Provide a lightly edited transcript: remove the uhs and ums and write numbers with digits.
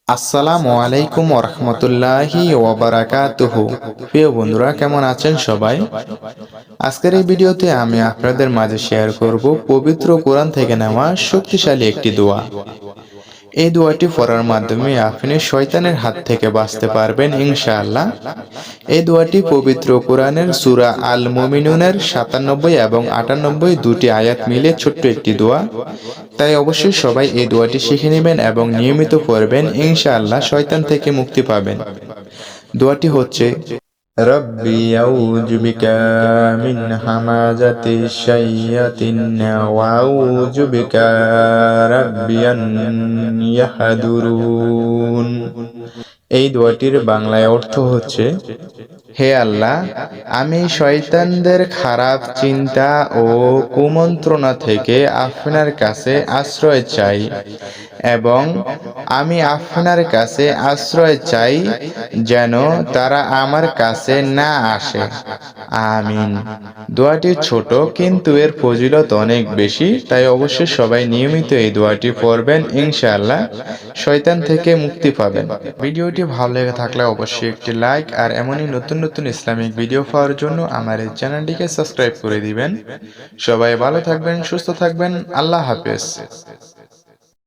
আসসালামু আলাইকুম ওরহমতুল্লাহি ওয়াবারাকাতুহু। প্রিয় বন্ধুরা, কেমন আছেন সবাই? আজকের এই ভিডিওতে আমি আপনাদের মাঝে শেয়ার করব পবিত্র কোরআন থেকে নেওয়া শক্তিশালী একটি দোয়া। এই দোয়াটি পড়ার মাধ্যমে আপনি শয়তানের হাত থেকে বাঁচতে পারবেন ইনশাআল্লাহ। এই দোয়াটি পবিত্র কোরআনের সূরা আল মুমিনুনের 97 এবং 98 দুটি আয়াত মিলে ছোট্ট একটি দোয়া। তাই অবশ্যই সবাই এই দোয়াটি শিখে নেবেন এবং নিয়মিত পড়বেন, ইনশাআল্লাহ শয়তান থেকে মুক্তি পাবেন। দোয়াটি হচ্ছে, রব্বি আউযু বিকা মিন হামাযাতিশ শাইয়াতিন ওয়া আউযু বিকা রাব্বি আন ইয়াহদুরুন। এই দোয়াটির বাংলায় অর্থ হচ্ছে, হে আল্লাহ, আমি শয়তানদের খারাপ চিন্তা ও কুমন্ত্রণা থেকে আপনার কাছে আশ্রয় চাই এবং আমি আপনার কাছে আশ্রয় চাই যেন তারা আমার কাছে না আসে। আমিন। দোয়াটি ছোট কিন্তু এর ফজিলত অনেক বেশি, তাই অবশ্যই সবাই নিয়মিত এই দোয়াটি পড়বেন, ইনশাআল্লাহ শয়তান থেকে মুক্তি পাবেন। ভিডিওটি ভালো লেগে থাকলে অবশ্যই একটি লাইক আর এমনই নতুন নতুন ইসলামিক ভিডিও পাওয়ার জন্য আমার এই চ্যানেলটিকে সাবস্ক্রাইব করে দিবেন। সবাই ভালো থাকবেন, সুস্থ থাকবেন। আল্লাহ হাফেজ।